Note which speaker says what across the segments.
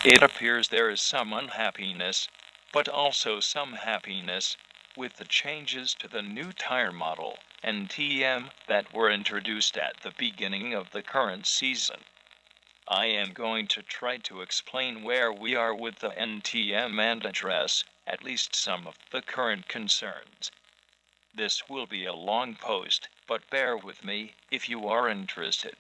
Speaker 1: It appears there is some unhappiness, but also some happiness, with the changes to the new tire model, NTM, that were introduced at the beginning of the current season. I am going to try to explain where we are with the NTM and address at least some of the current concerns. This will be a long post, but bear with me if you are interested.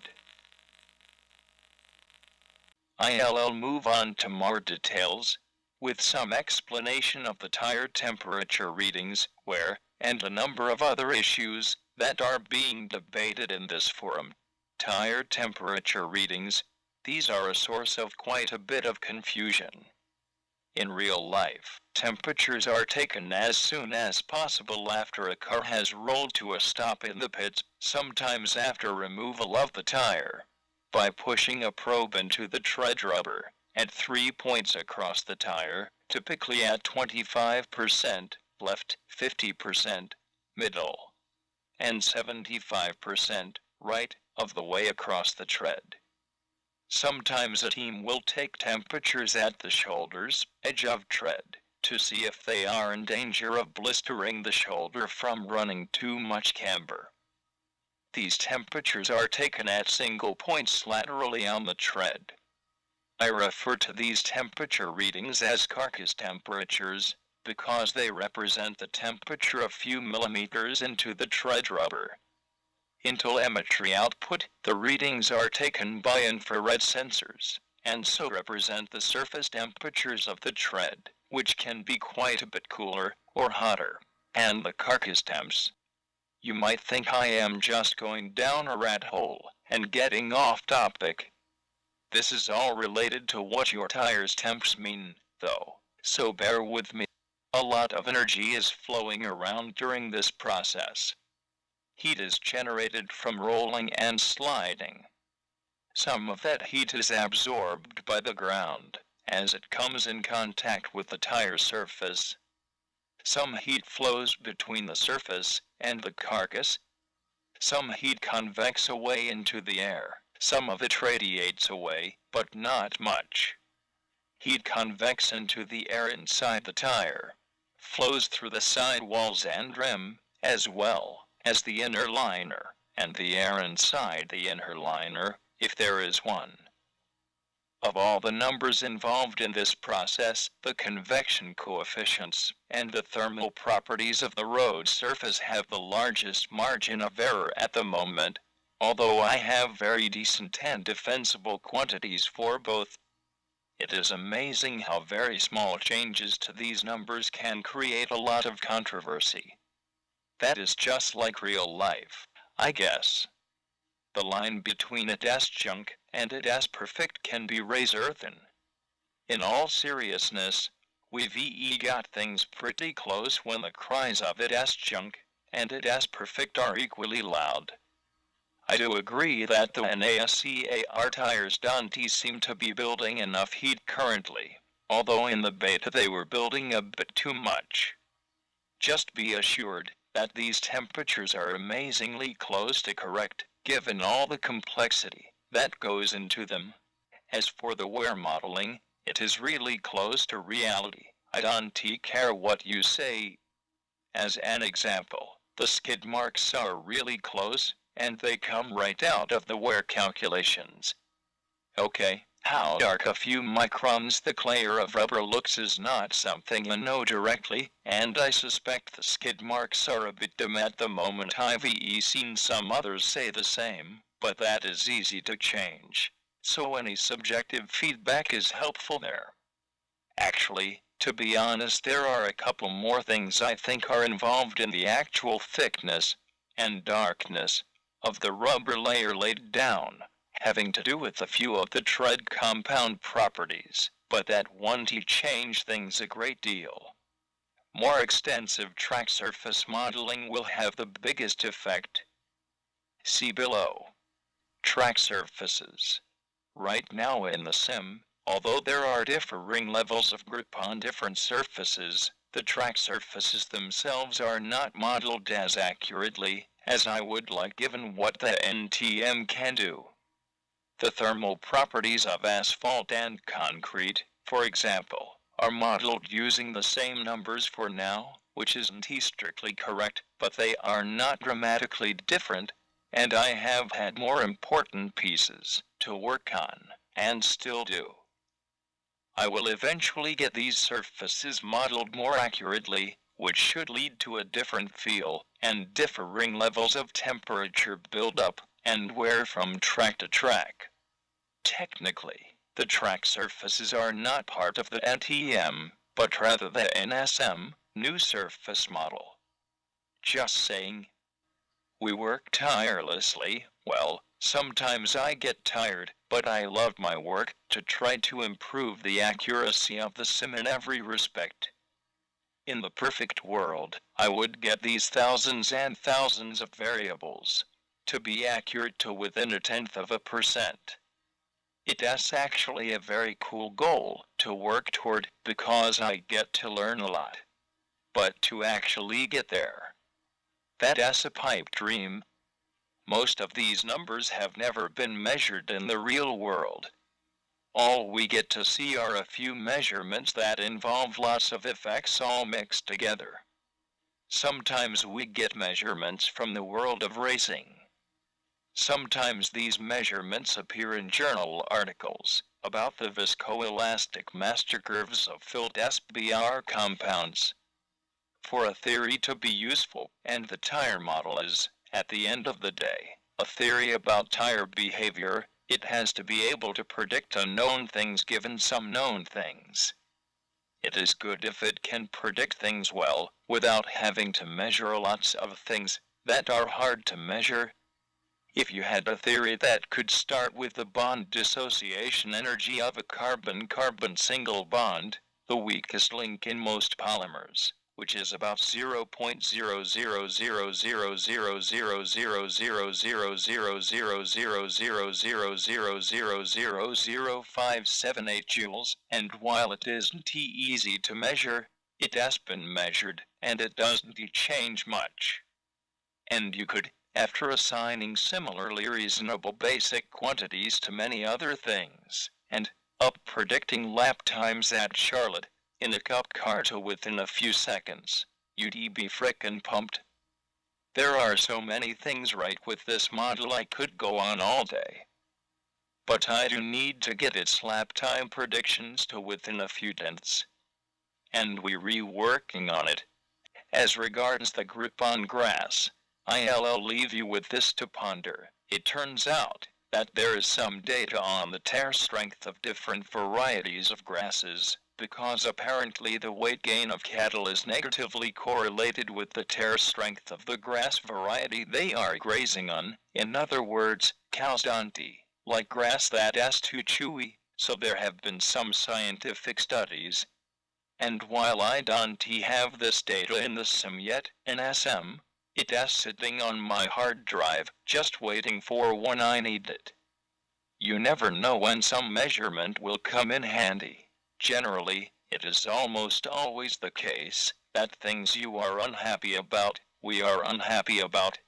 Speaker 1: I'll move on to more details, with some explanation of the tire temperature readings, where, and a number of other issues that are being debated in this forum. Tire temperature readings, these are a source of quite a bit of confusion. In real life, temperatures are taken as soon as possible after a car has rolled to a stop in the pits, sometimes after removal of the tire, by pushing a probe into the tread rubber, at 3 points across the tire, typically at 25%, left, 50%, middle, and 75%, right, of the way across the tread. Sometimes a team will take temperatures at the shoulders, edge of tread, to see if they are in danger of blistering the shoulder from running too much camber. These temperatures are taken at single points laterally on the tread. I refer to these temperature readings as carcass temperatures, because they represent the temperature a few millimeters into the tread rubber. In telemetry output, the readings are taken by infrared sensors, and so represent the surface temperatures of the tread, which can be quite a bit cooler or hotter, and the carcass temps. You might think I am just going down a rat hole and getting off topic. This is all related to what your tire's temps mean, though, so bear with me. A lot of energy is flowing around during this process. Heat is generated from rolling and sliding. Some of that heat is absorbed by the ground as it comes in contact with the tire surface. Some heat flows between the surface and the carcass. Some heat convects away into the air. Some of it radiates away, but not much. Heat convects into the air inside the tire, flows through the sidewalls and rim, as well as the inner liner, and the air inside the inner liner, if there is one. Of all the numbers involved in this process, the convection coefficients and the thermal properties of the road surface have the largest margin of error at the moment, although I have very decent and defensible quantities for both. It is amazing how very small changes to these numbers can create a lot of controversy. That is just like real life, I guess. The line between it junk and it perfect can be razor thin. In all seriousness, we've got things pretty close when the cries of it junk and it perfect are equally loud. I do agree that the NASCAR tires don't seem to be building enough heat currently, although in the beta they were building a bit too much. Just be assured that these temperatures are amazingly close to correct, given all the complexity that goes into them. As for the wear modeling, it is really close to reality. I don't care what you say. As an example, the skid marks are really close, and they come right out of the wear calculations. Okay, how dark a few microns the layer of rubber looks is not something I know directly, and I suspect the skid marks are a bit dim at the moment. I've seen some others say the same, but that is easy to change, so any subjective feedback is helpful there. Actually, to be honest, there are a couple more things I think are involved in the actual thickness and darkness of the rubber layer laid down, having to do with a few of the tread compound properties, but that won't change things a great deal. More extensive track surface modeling will have the biggest effect. See below. Track surfaces. Right now in the sim, although there are differing levels of grip on different surfaces, the track surfaces themselves are not modeled as accurately as I would like given what the NTM can do. The thermal properties of asphalt and concrete, for example, are modeled using the same numbers for now, which isn't strictly correct, but they are not dramatically different, and I have had more important pieces to work on, and still do. I will eventually get these surfaces modeled more accurately, which should lead to a different feel, and differing levels of temperature buildup, and wear from track to track. Technically, the track surfaces are not part of the NTM, but rather the NSM, new surface model. Just saying. We work tirelessly, well, sometimes I get tired, but I love my work, to try to improve the accuracy of the sim in every respect. In the perfect world, I would get these thousands and thousands of variables to be accurate to within 0.1%. It is actually a very cool goal to work toward because I get to learn a lot. But to actually get there, that is a pipe dream. Most of these numbers have never been measured in the real world. All we get to see are a few measurements that involve lots of effects all mixed together. Sometimes we get measurements from the world of racing. Sometimes these measurements appear in journal articles about the viscoelastic master curves of filled SBR compounds. For a theory to be useful, and the tire model is, at the end of the day, a theory about tire behavior, it has to be able to predict unknown things given some known things. It is good if it can predict things well, without having to measure lots of things that are hard to measure. If you had a theory that could start with the bond dissociation energy of a carbon-carbon single bond, the weakest link in most polymers, which is about 0.00000000000000000000000000000000000000000000000000000000000000000000000000000000000000000000000000000000000000000000000000000000000000000000000000000000000000000000000000000000000000000000000000000000000000000000000000000000000000000000000000000000000000000000000000000000000000000000000000000000000000000000000000000000000000000000000000000000000000000000000000000000000000000000000000000000000000000000000000000000000000000000000000000000000000000000000000000000000000000000000000000000000000000000000000000000000000000000000000000000000000000000000000000000000000000000000000000000000000000000000000000000000000000000000000000000000000000000000000000000000000and it doesn't change much. And you could, after assigning similarly reasonable basic quantities to many other things, and up predicting lap times at Charlotte, in a cup car to within a few seconds, you'd be frickin' pumped. There are so many things right with this model I could go on all day. But I do need to get its lap time predictions to within a few tenths. And we're reworking on it. As regards the grip on grass, I'll leave you with this to ponder. It turns out that there is some data on the tear strength of different varieties of grasses, because apparently the weight gain of cattle is negatively correlated with the tear strength of the grass variety they are grazing on. In other words, cows don't like grass that is too chewy, so there have been some scientific studies. And while I don't have this data in the sim yet, NSM, it is sitting on my hard drive, just waiting for when I need it. You never know when some measurement will come in handy. Generally, it is almost always the case that things you are unhappy about, we are unhappy about.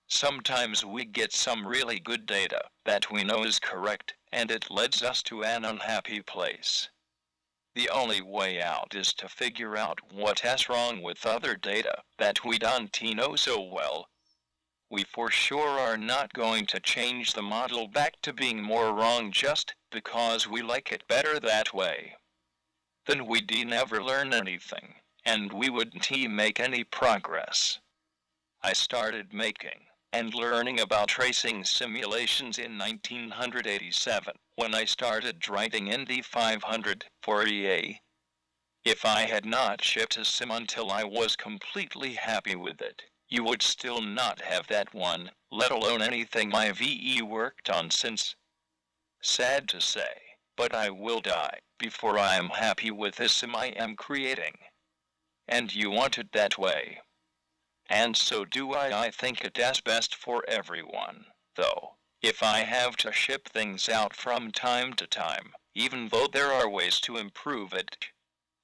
Speaker 1: Sometimes we get some really good data that we know is correct, and it leads us to an unhappy place. The only way out is to figure out what is wrong with other data that we don't know so well. We for sure are not going to change the model back to being more wrong just because we like it better that way. Then we'd never learn anything, and we wouldn't make any progress. I started making and learning about racing simulations in 1987, when I started writing Indy 500 for EA. If I had not shipped a sim until I was completely happy with it, you would still not have that one, let alone anything my VE worked on since. Sad to say, but I will die before I am happy with the sim I am creating. And you want it that way. And so do I. I think it is best for everyone, though, if I have to ship things out from time to time, even though there are ways to improve it.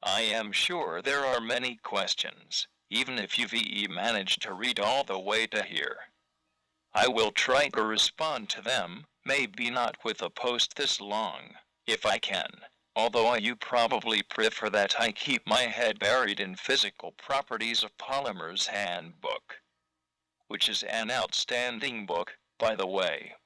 Speaker 1: I am sure there are many questions, even if you've managed to read all the way to here. I will try to respond to them, maybe not with a post this long, if I can, Although you probably prefer that I keep my head buried in Physical Properties of Polymers Handbook, which is an outstanding book, by the way.